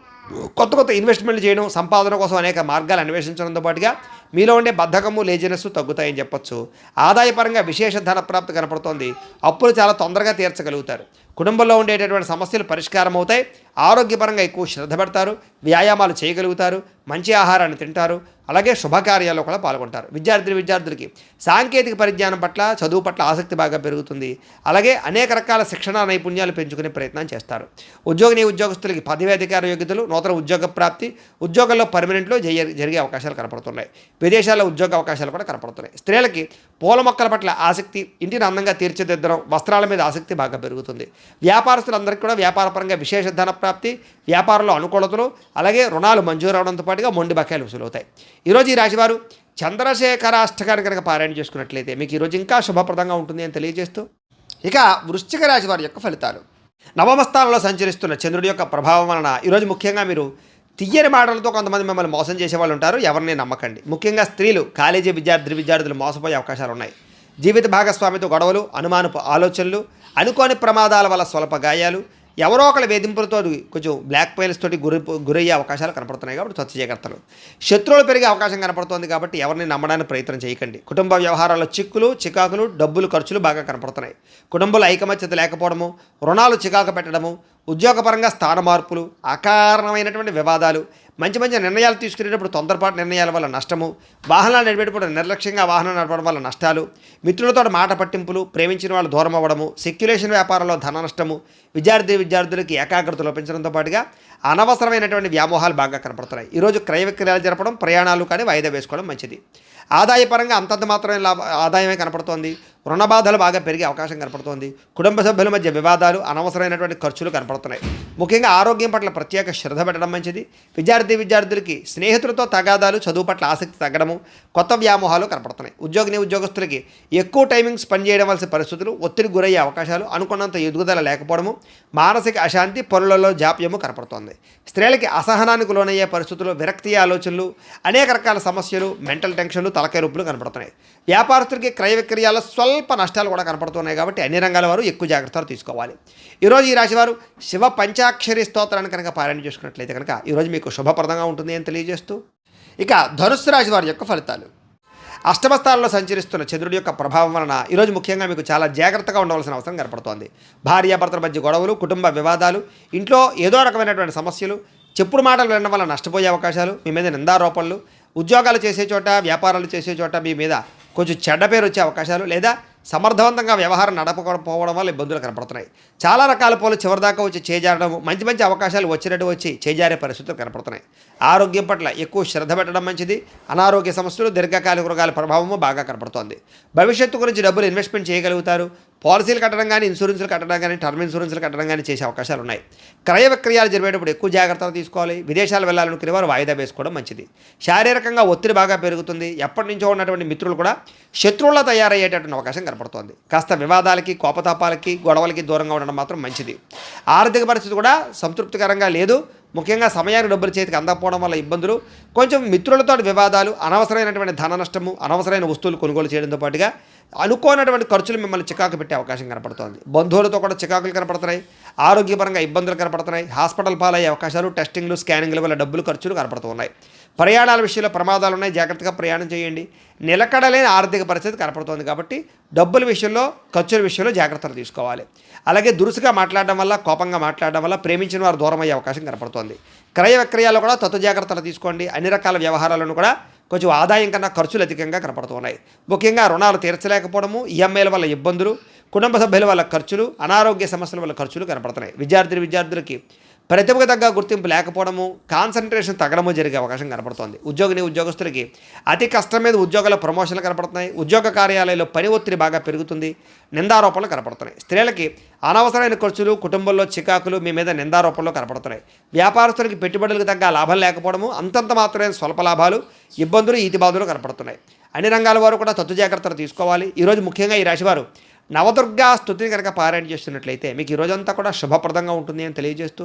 కొత్త ఇన్వెస్ట్మెంట్లు చేయడం, సంపాదన కోసం అనేక మార్గాలు అన్వేషించడంతో పాటుగా మీలో ఉండే బద్ధకము, లేజినెస్ తగ్గుతాయని చెప్పొచ్చు. ఆదాయపరంగా విశేష ధన ప్రాప్తి కనపడుతోంది. అప్పులు చాలా తొందరగా తీర్చగలుగుతారు. కుటుంబంలో ఉండేటటువంటి సమస్యలు పరిష్కారం అవుతాయి. ఆరోగ్యపరంగా ఎక్కువ శ్రద్ధ పెడతారు. వ్యాయామాలు చేయగలుగుతారు. మంచి ఆహారాన్ని తింటారు. అలాగే శుభకార్యాల్లో కూడా పాల్గొంటారు. విద్యార్థులకి సాంకేతిక పరిజ్ఞానం పట్ల, చదువు పట్ల ఆసక్తి బాగా పెరుగుతుంది. అలాగే అనేక రకాల శిక్షణ నైపుణ్యాలు పెంచుకునే ప్రయత్నం చేస్తారు. ఉద్యోగస్తులకి పదవి అధికార యోగ్యతలు, నూతన ఉద్యోగ ప్రాప్తి, ఉద్యోగంలో పర్మనెంట్లో జరిగే అవకాశాలు కనపడుతున్నాయి. విదేశాల్లో ఉద్యోగ అవకాశాలు కూడా కనపడుతున్నాయి. స్త్రీలకి పూల మొక్కల పట్ల ఆసక్తి, ఇంటిని అందంగా తీర్చిదిద్దడం, వస్త్రాల మీద ఆసక్తి బాగా పెరుగుతుంది. వ్యాపారస్తులందరికీ కూడా వ్యాపారపరంగా విశేష ధన ప్రాప్తి, వ్యాపారంలో అనుకూలతలు, అలాగే రుణాలు మంజూరు అవడంతో పాటుగా మొండి బకాయిలు వసూలవుతాయి. ఈరోజు ఈ రాశివారు చంద్రశేఖరాష్టకాన్ని కనుక పారాయణ చేసుకున్నట్లయితే మీకు ఈరోజు ఇంకా శుభప్రదంగా ఉంటుంది అని తెలియజేస్తూ, ఇక వృశ్చిక రాశి వారి యొక్క ఫలితాలు. నవమ స్థానంలో సంచరిస్తున్న చంద్రుడి యొక్క ప్రభావం వలన ఈరోజు ముఖ్యంగా మీరు తియ్యని మాటలతో కొంతమంది మిమ్మల్ని మోసం చేసే వాళ్ళు ఉంటారు. ఎవరిని నమ్మకండి. ముఖ్యంగా స్త్రీలు, కాలేజీ విద్యార్థులు మోసపోయే అవకాశాలు ఉన్నాయి. జీవిత భాగస్వామితో గొడవలు, అనుమానపు ఆలోచనలు, అనుకోని ప్రమాదాల వల్ల స్వల్ప గాయాలు, ఎవరో ఒకళ్ళ వేధింపులతో కొంచెం బ్లాక్ మెయిల్స్ తోటి గురయ్యే అవకాశాలు కనపడుతున్నాయి. కాబట్టి స్వచ్ఛ జాగ్రత్తలు. శత్రువులు పెరిగే అవకాశం కనపడుతోంది. కాబట్టి ఎవరిని నమ్మడానికి ప్రయత్నం చేయకండి. కుటుంబ వ్యవహారాల్లో చికాకులు, డబ్బులు ఖర్చులు బాగా కనపడుతున్నాయి. కుటుంబంలో ఐకమత్యత లేకపోవడము, రుణాలు చికాకు పెట్టడము, ఉద్యోగపరంగా స్థాన మార్పులు, అకారణమైనటువంటి వివాదాలు, మంచి నిర్ణయాలు తీసుకునేటప్పుడు తొందరపాటు నిర్ణయాల వల్ల నష్టము, వాహనాలు నడిపేటప్పుడు నిర్లక్ష్యంగా వాహనం నడపడం వల్ల నష్టాలు, మిత్రులతో మాట పట్టింపులు, ప్రేమించిన వాళ్ళు దూరం అవ్వడము, సెక్యులేషన్ వ్యాపారంలో ధన నష్టము, విద్యార్థులకి ఏకాగ్రత లోపించడంతో పాటుగా అనవసరమైనటువంటి వ్యామోహాలు బాగా కనపడుతున్నాయి. ఈరోజు క్రయ విక్రయాలు జరపడం, ప్రయాణాలు కానీ వాయిదా వేసుకోవడం మంచిది. ఆదాయపరంగా అంతంత మాత్రమే ఆదాయమే కనపడుతోంది. రుణ బాధలు బాగా పెరిగే అవకాశం కనపడుతోంది. కుటుంబ సభ్యుల మధ్య వివాదాలు, అనవసరమైనటువంటి ఖర్చులు కనపడుతున్నాయి. ముఖ్యంగా ఆరోగ్యం పట్ల ప్రత్యేక శ్రద్ధ పెట్టడం మంచిది. విద్యార్థులకి స్నేహితులతో తగాదాలు, చదువు పట్ల ఆసక్తి తగ్గడము, కొత్త వ్యామోహాలు కనపడుతున్నాయి. ఉద్యోగస్తులకి ఎక్కువ టైమింగ్ స్పెండ్ చేయడం వలసిన పరిస్థితులు, ఒత్తిడి గురయ్యే అవకాశాలు, అనుకున్నంత ఎదుగుదల లేకపోవడము, మానసిక అశాంతి, పనులలో జాప్యము కనపడుతోంది. స్త్రీలకి అసహనానికి లోనయ్యే పరిస్థితులు, విరక్తి ఆలోచనలు, అనేక రకాల సమస్యలు, మెంటల్ టెన్షన్లు, తలకాయ రొప్పులు కనపడుతున్నాయి. వ్యాపారస్తులకి క్రయ విక్రయాల్లో స్వల్ప నష్టాలు కూడా కనపడుతున్నాయి. కాబట్టి అన్ని రంగాల వారు ఎక్కువ జాగ్రత్తలు తీసుకోవాలి. ఈరోజు ఈ రాశివారు శివ పంచాక్షరి స్తోత్రాన్ని కనుక పారాయణ చేసుకున్నట్లయితే కనుక ఈరోజు మీకు శుభప్రదంగా ఉంటుంది అని తెలియజేస్తూ, ఇక ధనుస్సు రాశి వారి యొక్క ఫలితాలు. అష్టమ స్థానంలో సంచరిస్తున్న చంద్రుడి యొక్క ప్రభావం వలన ఈరోజు ముఖ్యంగా మీకు చాలా జాగ్రత్తగా ఉండవలసిన అవసరం కనపడుతోంది. భార్యాభర్తల మధ్య గొడవలు, కుటుంబ వివాదాలు, ఇంట్లో ఏదో రకమైనటువంటి సమస్యలు, చెప్పుడు మాటలు వినడం వల్ల నష్టపోయే అవకాశాలు, మీ మీద నిందారోపణలు, ఉద్యోగాలు చేసే చోట, వ్యాపారాలు చేసే చోట మీ మీద కొంచెం చెడ్డ పేరు వచ్చే అవకాశాలు, లేదా సమర్థవంతంగా వ్యవహారం నడపకపోవడం వల్ల ఇబ్బందులు కనపడుతున్నాయి. చాలా రకాల పూలు చివరిదాకా వచ్చి చేజారడం, మంచి అవకాశాలు వచ్చినట్టు వచ్చి చేజారే పరిస్థితులు కనపడుతున్నాయి. ఆరోగ్యం పట్ల ఎక్కువ శ్రద్ధ పెట్టడం మంచిది. అనారోగ్య సమస్యలు, దీర్ఘకాలిక రోగాల ప్రభావము బాగా కనపడుతోంది. భవిష్యత్తు గురించి డబ్బులు ఇన్వెస్ట్మెంట్ చేయగలుగుతారు. పాలసీలు కట్టడం కానీ, ఇన్సూరెన్స్లు కట్టడం కానీ, టర్మ్ ఇన్సూరెన్స్లు కట్టడం కానీ చేసే అవకాశాలు ఉన్నాయి. క్రయ విక్రయాలు జరిపేటప్పుడు ఎక్కువ జాగ్రత్తలు తీసుకోవాలి. విదేశాలు వెళ్ళాలనుకునే వారు వాయిదా వేసుకోవడం మంచిది. శారీరకంగా ఒత్తిడి బాగా పెరుగుతుంది. ఎప్పటి నుంచో ఉన్నటువంటి మిత్రులు కూడా శత్రువులా తయారయ్యేటటువంటి అవకాశం కనపడుతోంది. కాస్త వివాదాలకి, కోపతాపాలకి, గొడవలకి దూరంగా ఉండడం మాత్రం మంచిది. ఆర్థిక పరిస్థితి కూడా సంతృప్తికరంగా లేదు. ముఖ్యంగా సమయానికి డబ్బులు చేతికి అందకపోవడం వల్ల ఇబ్బందులు, కొంచెం మిత్రులతో వివాదాలు, అనవసరమైనటువంటి ధన నష్టము, అనవసరమైన వస్తువులు కొనుగోలు చేయడంతో పాటుగా అనుకోనటువంటి ఖర్చులు మిమ్మల్ని చికాకు పెట్టే అవకాశం కనపడుతోంది. బంధువులతో కూడా చికాకులు కనపడుతున్నాయి. ఆరోగ్యపరంగా ఇబ్బందులు కనపడుతున్నాయి. హాస్పిటల్ పాలయ్యే అవకాశాలు, టెస్టింగ్లు, స్కానింగ్ల వల్ల డబ్బులు ఖర్చులు కనపడుతూ ఉన్నాయి. ప్రయాణాల విషయంలో ప్రమాదాలు ఉన్నాయి. జాగ్రత్తగా ప్రయాణం చేయండి. నిలకడలేని ఆర్థిక పరిస్థితి కనపడుతోంది కాబట్టి డబ్బుల విషయంలో, ఖర్చుల విషయంలో జాగ్రత్తలు తీసుకోవాలి. అలాగే దురుసుగా మాట్లాడడం వల్ల, కోపంగా మాట్లాడడం వల్ల ప్రేమించిన వారు దూరం అయ్యే అవకాశం కనపడుతోంది. క్రయ విక్రయాల్లో కూడా తత్వ జాగ్రత్తలు తీసుకోండి. అన్ని రకాల వ్యవహారాలను కూడా కొంచెం ఆదాయం కన్నా ఖర్చులు అధికంగా కనపడుతున్నాయి. ముఖ్యంగా రుణాలు తీర్చలేకపోవడము, ఈఎంఐల వల్ల ఇబ్బందులు, కుటుంబ సభ్యుల వల్ల ఖర్చులు, అనారోగ్య సమస్యల వల్ల ఖర్చులు కనపడుతున్నాయి. విద్యార్థులకి ప్రతిభకు తగ్గ గుర్తింపు లేకపోవడము, కాన్సన్ట్రేషన్ తగ్గడము జరిగే అవకాశం కనపడుతోంది. ఉద్యోగస్తులకి అతి కష్టం మీద ఉద్యోగాల ప్రమోషన్లు కనపడుతున్నాయి. ఉద్యోగ కార్యాలయంలో పని ఒత్తిడి బాగా పెరుగుతుంది. నిందారోపణలు కనపడుతున్నాయి. స్త్రీలకి అనవసరమైన ఖర్చులు, కుటుంబంలో చికాకులు మీ మీద నిందారోపణలు కనపడుతున్నాయి. వ్యాపారస్తులకి పెట్టుబడులకు తగ్గ లాభం లేకపోవడము, అంతంత మాత్రమే స్వల్ప లాభాలు, ఇబ్బందులు, ఈతిబాధలు కనపడుతున్నాయి. అన్ని రంగాల వారు కూడా తత్వ జాగ్రత్తలు తీసుకోవాలి. ఈరోజు ముఖ్యంగా ఈ రాశివారు నవదుర్గా స్తుతిని కనుక పారాయణ చేస్తున్నట్లయితే మీకు ఈ రోజంతా కూడా శుభప్రదంగా ఉంటుంది అని తెలియజేస్తూ,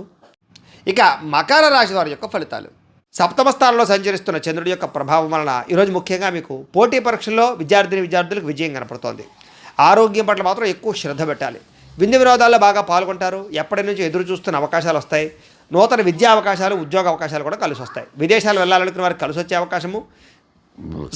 ఇక మకర రాశి వారి యొక్క ఫలితాలు. సప్తమ స్థానంలో సంచరిస్తున్న చంద్రుడి యొక్క ప్రభావం వలన ఈరోజు ముఖ్యంగా మీకు పోటీ పరీక్షల్లో విద్యార్థులకు విజయం కనపడుతోంది. ఆరోగ్యం పట్ల మాత్రం ఎక్కువ శ్రద్ధ పెట్టాలి. విందు వినోదాల్లో బాగా పాల్గొంటారు. ఎప్పటి నుంచి ఎదురు చూస్తున్న అవకాశాలు వస్తాయి. నూతన విద్యా అవకాశాలు, ఉద్యోగ అవకాశాలు కూడా కలిసి వస్తాయి. విదేశాలు వెళ్ళాలనుకున్న వారికి కలిసి వచ్చే అవకాశము,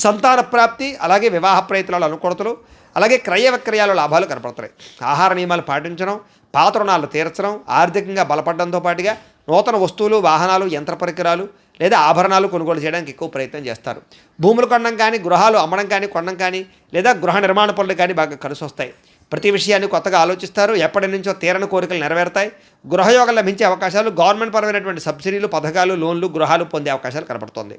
సంతాన ప్రాప్తి, అలాగే వివాహ ప్రయత్నాలు అనుకూలతలు, అలాగే క్రయ విక్రయాలు లాభాలు కనపడుతున్నాయి. ఆహార నియమాలు పాటించడం, పాత రుణాలు తీర్చడం, ఆర్థికంగా బలపడడంతో పాటుగా నూతన వస్తువులు, వాహనాలు, యంత్ర పరికరాలు లేదా ఆభరణాలు కొనుగోలు చేయడానికి ఎక్కువ ప్రయత్నం చేస్తారు. భూములు కొనడం కానీ, గృహాలు అమ్మడం కానీ, కొనడం కానీ, లేదా గృహ నిర్మాణ పనులు కానీ బాగా కలిసి వస్తాయి. ప్రతి విషయాన్ని కొత్తగా ఆలోచిస్తారు. ఎప్పటి నుంచో తీరని కోరికలు నెరవేరుతాయి. గృహయోగం లభించే అవకాశాలు, గవర్నమెంట్ పరమైనటువంటి సబ్సిడీలు, పథకాలు, లోన్లు, గృహాలు పొందే అవకాశాలు కనపడుతుంది.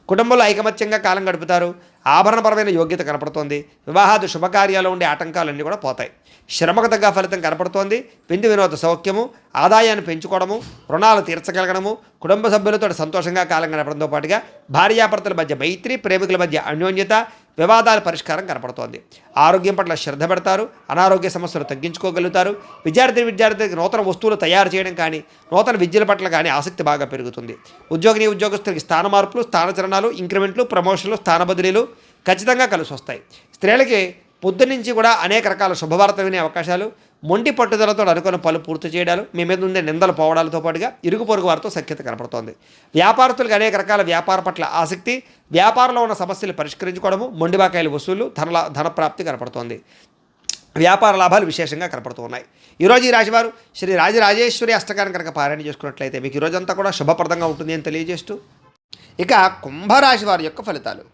కుటుంబంలో ఐకమత్యంగా కాలం గడుపుతారు. ఆభరణపరమైన యోగ్యత కనపడుతోంది. వివాహాది శుభకార్యాలు ఉండే ఆటంకాలన్నీ కూడా పోతాయి. శ్రమకు తగ్గ ఫలితం కనపడుతోంది. విందు వినోద సౌఖ్యము, ఆదాయాన్ని పెంచుకోవడము, రుణాలు తీర్చగలగడము, కుటుంబ సభ్యులతో సంతోషంగా కాలం గడపడంతో పాటుగా భార్యాభర్తల మధ్య మైత్రి, ప్రేమికుల మధ్య అన్యోన్యత, వివాదాల పరిష్కారం కనపడుతోంది. ఆరోగ్యం పట్ల శ్రద్ధ పెడతారు. అనారోగ్య సమస్యలు తగ్గించుకోగలుగుతారు. విద్యార్థులకు నూతన వస్తువులు తయారు చేయడం కానీ, నూతన విద్యల పట్ల కానీ ఆసక్తి బాగా పెరుగుతుంది. ఉద్యోగస్తులకి స్థాన మార్పులు, స్థానచలనాలు, ఇంక్రిమెంట్లు, ప్రమోషన్లు, స్థాన బదిలీలు ఖచ్చితంగా కలిసి వస్తాయి. స్త్రీలకి పొద్దు నుంచి కూడా అనేక రకాల శుభవార్త వినే అవకాశాలు, మొండి పట్టుదలతో అనుకున్న పనులు పూర్తి చేయడాలు, మీ మీద ఉండే నిందలు పోవడాలతో పాటుగా ఇరుగు పొరుగు వారితో సఖ్యత కనపడుతోంది. వ్యాపారస్తులకు అనేక రకాల వ్యాపార పట్ల ఆసక్తి, వ్యాపారంలో ఉన్న సమస్యలు పరిష్కరించుకోవడము, మొండిబాకాయల వసూళ్లు, ధనప్రాప్తి కనపడుతోంది. వ్యాపార లాభాలు విశేషంగా కనపడుతూ ఉన్నాయి. ఈరోజు ఈ రాశివారు శ్రీ రాజరాజేశ్వరి అష్టకాన్ని కనుక పారాయణ చేసుకున్నట్లయితే మీకు ఈరోజంతా కూడా శుభప్రదంగా ఉంటుంది అని తెలియజేస్తూ, ఇక కుంభరాశి వారి యొక్క ఫలితాలు.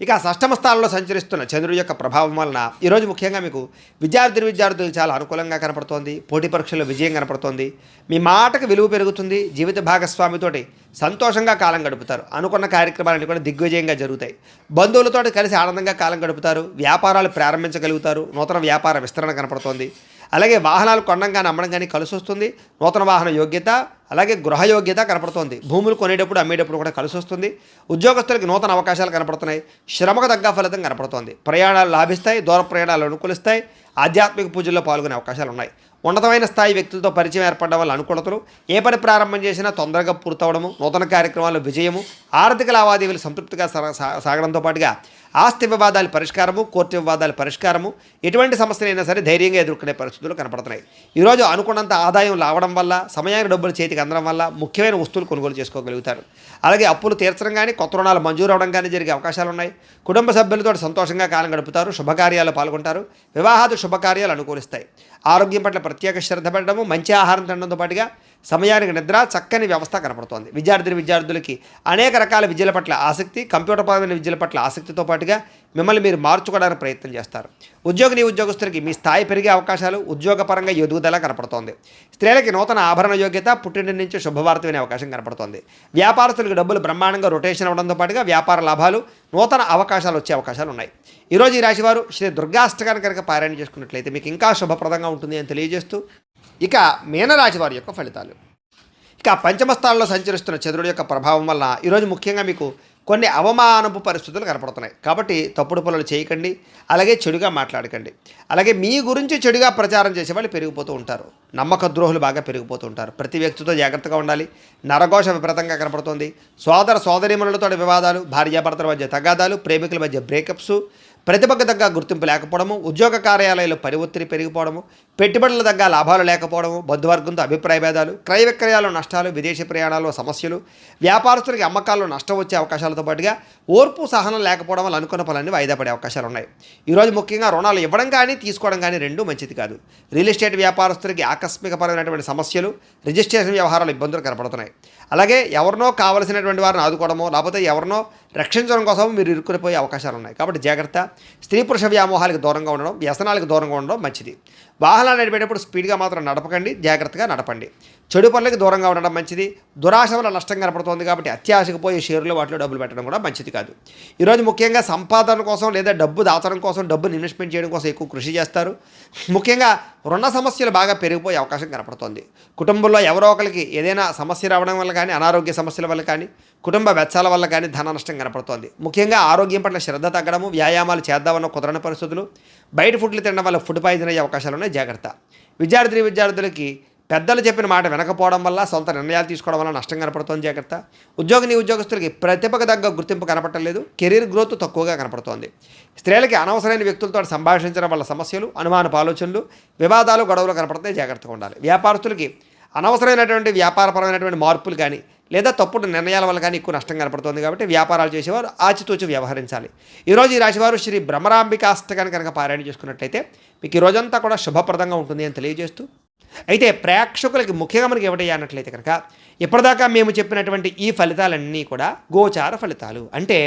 ఇక షష్టమ స్థానంలో సంచరిస్తున్న చంద్రుడి యొక్క ప్రభావం వలన ఈరోజు ముఖ్యంగా మీకు విద్యార్థులకు చాలా అనుకూలంగా కనపడుతోంది. పోటీ పరీక్షల్లో విజయం కనపడుతోంది. మీ మాటకు విలువ పెరుగుతుంది. జీవిత భాగస్వామితోటి సంతోషంగా కాలం గడుపుతారు. అనుకున్న కార్యక్రమాలన్నీ కూడా దిగ్విజయంగా జరుగుతాయి. బంధువులతో కలిసి ఆనందంగా కాలం గడుపుతారు. వ్యాపారాలు ప్రారంభించగలుగుతారు. నూతన వ్యాపార విస్తరణ కనపడుతోంది. అలాగే వాహనాలు కొనడం కానీ, అమ్మడం కానీ కలిసి వస్తుంది. నూతన వాహన యోగ్యత, అలాగే గృహ యోగ్యత కనపడుతోంది. భూములు కొనేటప్పుడు, అమ్మేటప్పుడు కూడా కలిసి వస్తుంది. ఉద్యోగస్తులకు నూతన అవకాశాలు కనపడుతున్నాయి. శ్రమకు తగ్గ ఫలితం కనపడుతోంది. ప్రయాణాలు లాభిస్తాయి. దూర ప్రయాణాలు అనుకూలిస్తాయి. ఆధ్యాత్మిక పూజల్లో పాల్గొనే అవకాశాలు ఉన్నాయి. ఉన్నతమైన స్థాయి వ్యక్తులతో పరిచయం ఏర్పడడం వల్ల అనుకూలతలు, ఏ పని ప్రారంభం చేసినా తొందరగా పూర్తవడము, నూతన కార్యక్రమాల్లో విజయము, ఆర్థిక లావాదేవీలు సంతృప్తిగా సాగడంతో పాటుగా ఆస్తి వివాదాల పరిష్కారము, కోర్టు వివాదాల పరిష్కారము, ఎటువంటి సమస్యలైనా సరే ధైర్యంగా ఎదుర్కొనే పరిస్థితులు కనపడుతున్నాయి. ఈరోజు అనుకున్నంత ఆదాయం రావడం వల్ల, సమయానికి డబ్బులు చేతికి అందడం వల్ల ముఖ్యమైన వస్తువులు కొనుగోలు చేసుకోగలుగుతారు. అలాగే అప్పులు తీర్చడం కానీ, కొత్త రుణాలు మంజూరు అవడం కానీ జరిగే అవకాశాలు ఉన్నాయి. కుటుంబ సభ్యులతో సంతోషంగా కాలం గడుపుతారు. శుభకార్యాలు పాల్గొంటారు. వివాహాది శుభకార్యాలు అనుకూలిస్తాయి. ఆరోగ్యం పట్ల ప్రత్యేక శ్రద్ధ పెట్టడము, మంచి ఆహారం తినడంతో పాటుగా సమయానికి నిద్ర, చక్కని వ్యవస్థ కనపడుతోంది. విద్యార్థులకి అనేక రకాల విద్యల పట్ల ఆసక్తి, కంప్యూటర్ పరమైన విద్యల పట్ల ఆసక్తితో పాటుగా మిమ్మల్ని మీరు మార్చుకోవడానికి ప్రయత్నం చేస్తారు. ఉద్యోగస్తులకి మీ స్థాయి పెరిగే అవకాశాలు, ఉద్యోగపరంగా ఎదుగుదల కనపడుతోంది. స్త్రీలకి నూతన ఆభరణ యోగ్యత, పుట్టింటి నుంచి శుభవార్త వినే అవకాశం కనపడుతోంది. వ్యాపారస్తులకు డబ్బులు బ్రహ్మాండంగా రొటేషన్ అవ్వడంతో పాటుగా వ్యాపార లాభాలు, నూతన అవకాశాలు వచ్చే అవకాశాలు ఉన్నాయి. ఈరోజు ఈ రాశివారు శ్రీ దుర్గాష్టకాన్ని కనుక పారాయణ చేసుకున్నట్లయితే మీకు ఇంకా శుభప్రదంగా ఉంటుంది అని తెలియజేస్తూ, ఇక మీనరాశి వారి యొక్క ఫలితాలు. ఇక పంచమ స్థానంలో సంచరిస్తున్న చంద్రుడి యొక్క ప్రభావం వలన ఈరోజు ముఖ్యంగా మీకు కొన్ని అవమానపు పరిస్థితులు కనపడుతున్నాయి. కాబట్టి తప్పుడు పనులు చేయకండి, అలాగే చెడుగా మాట్లాడకండి. అలాగే మీ గురించి చెడుగా ప్రచారం చేసే వాళ్ళు పెరిగిపోతూ ఉంటారు. నమ్మక ద్రోహులు బాగా పెరిగిపోతూ ఉంటారు. ప్రతి వ్యక్తితో జాగ్రత్తగా ఉండాలి. నరఘోష విపరీతంగా కనపడుతుంది. సోదరీమణులతో వివాదాలు, భార్యాభర్తల మధ్య తగాదాలు, ప్రేమికుల మధ్య బ్రేకప్స్, ప్రతిభకు తగ్గ గుర్తింపు లేకపోవడము, ఉద్యోగ కార్యాలయాల్లో పని ఒత్తిడి పెరిగిపోవడము, పెట్టుబడుల తగ్గ లాభాలు లేకపోవడము, బంధువర్గంతో అభిప్రాయ భేదాలు, క్రయ విక్రయాల్లో నష్టాలు, విదేశీ ప్రయాణాల్లో సమస్యలు, వ్యాపారస్తులకి అమ్మకాల్లో నష్టం వచ్చే అవకాశాలతో పాటుగా ఓర్పు సహనం లేకపోవడం వల్ల అనుకున్న పనులన్నీ వాయిదా పడే అవకాశాలు ఉన్నాయి. ఈరోజు ముఖ్యంగా రుణాలు ఇవ్వడం కానీ తీసుకోవడం కానీ రెండూ మంచిది కాదు. రియల్ ఎస్టేట్ వ్యాపారస్తులకి ఆకస్మికపరమైనటువంటి సమస్యలు, రిజిస్ట్రేషన్ వ్యవహారాలు ఇబ్బందులు కనపడుతున్నాయి. అలాగే ఎవరినో కావలసినటువంటి వారిని ఆదుకోవడమో, లేకపోతే ఎవరినో రక్షించడం కోసం మీరు ఇరుక్కునిపోయే అవకాశాలు ఉన్నాయి. కాబట్టి జాగ్రత్త. స్త్రీ పురుష వ్యామోహాలకు దూరంగా ఉండడం, వ్యసనాలకు దూరంగా ఉండడం మంచిది. వాహనాలు నడిపేటప్పుడు స్పీడ్గా మాత్రం నడపకండి, జాగ్రత్తగా నడపండి. చెడు పనులకు దూరంగా ఉండడం మంచిది. దురాశ వల్ల నష్టం కనపడుతుంది కాబట్టి అత్యాశకు పోయే షేర్లు వాటిలో డబ్బులు పెట్టడం కూడా మంచిది కాదు. ఈరోజు ముఖ్యంగా సంపాదన కోసం లేదా డబ్బు దాచడం కోసం, డబ్బుని ఇన్వెస్ట్మెంట్ చేయడం కోసం ఎక్కువ కృషి చేస్తారు. ముఖ్యంగా రుణ సమస్యలు బాగా పెరిగిపోయే అవకాశం కనపడుతుంది. కుటుంబంలో ఎవరో ఒకరికి ఏదైనా సమస్య రావడం వల్ల కానీ, అనారోగ్య సమస్యల వల్ల కానీ, కుటుంబ వెచ్చాల వల్ల కానీ ధన నష్టం కనపడుతోంది. ముఖ్యంగా ఆరోగ్యం పట్ల శ్రద్ధ తగ్గడము, వ్యాయామాలు చేద్దామన్న కుదరని పరిస్థితులు, బయట ఫుడ్లు తినడం వల్ల ఫుడ్ పాయిజన్ అయ్యే అవకాశాలు ఉన్నాయి. జాగ్రత్త. విద్యార్థులకి పెద్దలు చెప్పిన మాట వినకపోవడం వల్ల, సొంత నిర్ణయాలు తీసుకోవడం వల్ల నష్టం కనపడుతోంది. జాగ్రత్త. ఉద్యోగస్తులకి ప్రతిభకు తగ్గ గుర్తింపు కనపడలేదు. కెరీర్ గ్రోత్ తక్కువగా కనపడుతోంది. స్త్రీలకి అనవసరమైన వ్యక్తులతో సంభాషించడం వల్ల సమస్యలు, అనుమానపు ఆలోచనలు, వివాదాలు, గొడవలు కనపడతాయి. జాగ్రత్తగా ఉండాలి. వ్యాపారస్తులకి అనవసరమైనటువంటి వ్యాపారపరమైనటువంటి మార్పులు కానీ, లేదా తప్పుడు నిర్ణయాల వల్ల కానీ ఎక్కువ నష్టం కనపడుతుంది. కాబట్టి వ్యాపారాలు చేసేవారు ఆచితూచి వ్యవహరించాలి. ఈరోజు ఈ రాశివారు శ్రీ భ్రమరాంబిక అష్టకాన్ని కనుక పారాయణ చేసుకున్నట్లయితే మీకు ఈ రోజంతా కూడా శుభప్రదంగా ఉంటుంది అని తెలియజేస్తూ, అయితే ప్రేక్షకులకి ముఖ్యంగా మనకి ఏమిటి అన్నట్లయితే కనుక ఇప్పటిదాకా మేము చెప్పినటువంటి ఈ ఫలితాలన్నీ కూడా గోచార ఫలితాలు. అంటే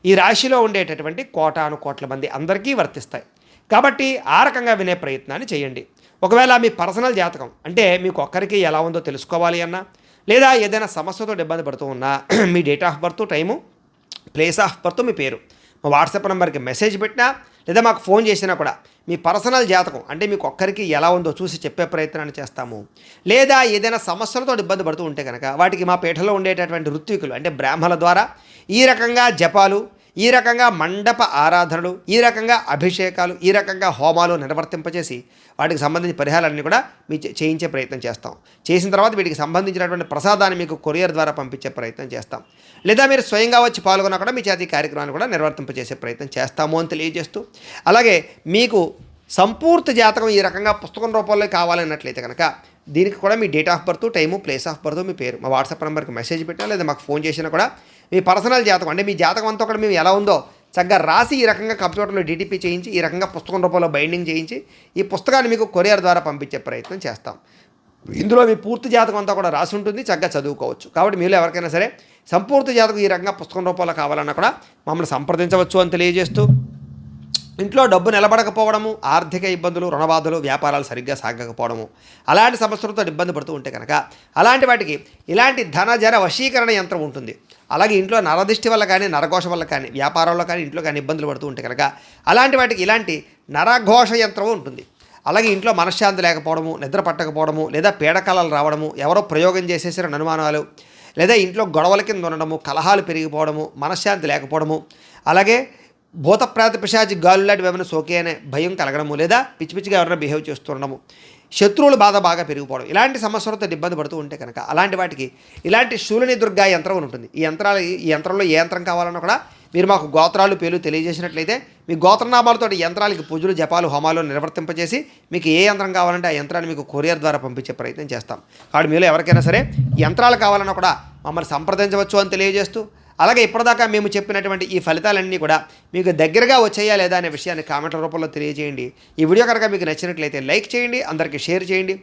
ఈ రాశిలో ఉండేటటువంటి కోటాను కోట్ల మంది అందరికీ వర్తిస్తాయి. కాబట్టి ఆ రకంగా వినే ప్రయత్నాన్ని చేయండి. ఒకవేళ మీ పర్సనల్ జాతకం అంటే మీకు ఒక్కరికి ఎలా ఉందో తెలుసుకోవాలి అన్నా, లేదా ఏదైనా సమస్యతో ఇబ్బంది పడుతూ ఉన్నా మీ date of birth, time, place of birth, మీ పేరు మా వాట్సాప్ నెంబర్కి మెసేజ్ పెట్టినా లేదా మాకు ఫోన్ చేసినా కూడా మీ పర్సనల్ జాతకం అంటే మీకు ఒక్కరికి ఎలా ఉందో చూసి చెప్పే ప్రయత్నాన్ని చేస్తాము. లేదా ఏదైనా సమస్యలతో ఇబ్బంది పడుతూ ఉంటే కనుక వాటికి మా పీఠలో ఉండేటటువంటి ఋత్వికులు అంటే బ్రాహ్మణుల ద్వారా ఈ రకంగా జపాలు, ఈ రకంగా మండప ఆరాధనలు, ఈ రకంగా అభిషేకాలు, ఈ రకంగా హోమాలు నిర్వర్తింపచేసి వాటికి సంబంధించిన పరిహారాలన్నీ కూడా మీ చేయించే ప్రయత్నం చేస్తాం. చేసిన తర్వాత వీటికి సంబంధించినటువంటి ప్రసాదాన్ని మీకు కొరియర్ ద్వారా పంపించే ప్రయత్నం చేస్తాం. లేదా మీరు స్వయంగా వచ్చి పాల్గొన్నా కూడా మీ చేతి కార్యక్రమాన్ని కూడా నిర్వర్తింపచేసే ప్రయత్నం చేస్తాము అని తెలియజేస్తూ, అలాగే మీకు సంపూర్తి జాతకం ఈ రకంగా పుస్తకం రూపంలో కావాలన్నట్లయితే కనుక దీనికి కూడా మీ date of birth, time, place of birth, మీ పేరు మా వాట్సాప్ నెంబర్కి మెసేజ్ పెట్టినా లేదా మాకు ఫోన్ చేసినా కూడా మీ పర్సనల్ జాతకం అంటే మీ జాతకం అంతా కూడా మేము ఎలా ఉందో చక్కగా రాసి ఈ రకంగా కంప్యూటర్లో డీటీపీ చేయించి ఈ రకంగా పుస్తకం రూపంలో బైండింగ్ చేయించి ఈ పుస్తకాన్ని మీకు కొరియర్ ద్వారా పంపించే ప్రయత్నం చేస్తాం. ఇందులో మీ పూర్తి జాతకం అంతా కూడా రాసి ఉంటుంది, చక్కగా చదువుకోవచ్చు. కాబట్టి మీరు ఎవరికైనా సరే సంపూర్తి జాతకం ఈ రకంగా పుస్తకం రూపంలో కావాలన్నా కూడా మమ్మల్ని సంప్రదించవచ్చు అని తెలియజేస్తూ, ఇంట్లో డబ్బు నిలబడకపోవడము, ఆర్థిక ఇబ్బందులు, రుణబాధలు, వ్యాపారాలు సరిగ్గా సాగకపోవడము, అలాంటి సమస్యలతో ఇబ్బంది పడుతూ ఉంటే కనుక అలాంటి వాటికి ఇలాంటి ధనజర వశీకరణ యంత్రం ఉంటుంది. అలాగే ఇంట్లో నరదిష్టి వల్ల కానీ, నరఘోష వల్ల కానీ, వ్యాపారంలో కానీ, ఇంట్లో కానీ ఇబ్బందులు పడుతూ ఉంటే కనుక అలాంటి వాటికి ఇలాంటి నరఘోష యంత్రం ఉంటుంది. అలాగే ఇంట్లో మనశ్శాంతి లేకపోవడము, నిద్ర పట్టకపోవడము, లేదా పీడకలలు రావడము, ఎవరో ప్రయోగం చేసేసిన అనుమానాలు, లేదా ఇంట్లో గొడవల కింద ఉండడము, కలహాలు పెరిగిపోవడము, మనశ్శాంతి లేకపోవడము, అలాగే భూత ప్రేత పిశాచి గాలులాంటి ఏమైనా సోకే అనే భయం కలగడము, లేదా పిచ్చి పిచ్చిగా ఎవరైనా బిహేవ్ చేస్తుండడము, శత్రువుల బాధ బాగా పెరిగిపోవడం, ఇలాంటి సమస్యలతో ఇబ్బంది పడుతూ ఉంటే కనుక అలాంటి వాటికి ఇలాంటి శూలిని దుర్గా యంత్రం ఉంటుంది. ఈ యంత్రంలో ఏ యంత్రం కావాలన్నా కూడా మీరు మాకు గోత్రాలు, పేర్లు తెలియజేసినట్లయితే మీ గోత్రనామాలతో యంత్రాలకి పూజలు, జపాలు, హోమాలు నిర్వర్తింపజేసి మీకు ఏ యంత్రం కావాలంటే ఆ యంత్రాన్ని మీకు కొరియర్ ద్వారా పంపించే ప్రయత్నం చేస్తాం. కాబట్టి మీలో ఎవరికైనా సరే యంత్రాలు కావాలన్నా కూడా మమ్మల్ని సంప్రదించవచ్చు అని తెలియజేస్తూ, అలాగే ఇప్పటిదాకా మేము చెప్పినటువంటి ఈ ఫలితాలన్నీ కూడా మీకు దగ్గరగా వచ్చాయా లేదా అనే విషయాన్ని కామెంట్ల రూపంలో తెలియజేయండి. ఈ వీడియో కనుక మీకు నచ్చినట్లయితే లైక్ చేయండి, అందరికీ షేర్ చేయండి.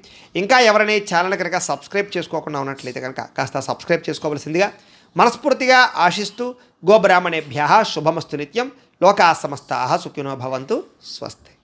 ఇంకా ఎవరైనా ఈ ఛానల్ కనుక సబ్స్క్రైబ్ చేసుకోకుండా ఉన్నట్లయితే కనుక కాస్త సబ్స్క్రైబ్ చేసుకోవాల్సిందిగా మనస్ఫూర్తిగా ఆశిస్తూ గోబ్రాహ్మణేభ్యः శుభమస్తు నిత్యం. లోకా సమస్తాః సుఖినో భవంతు. స్వస్తి.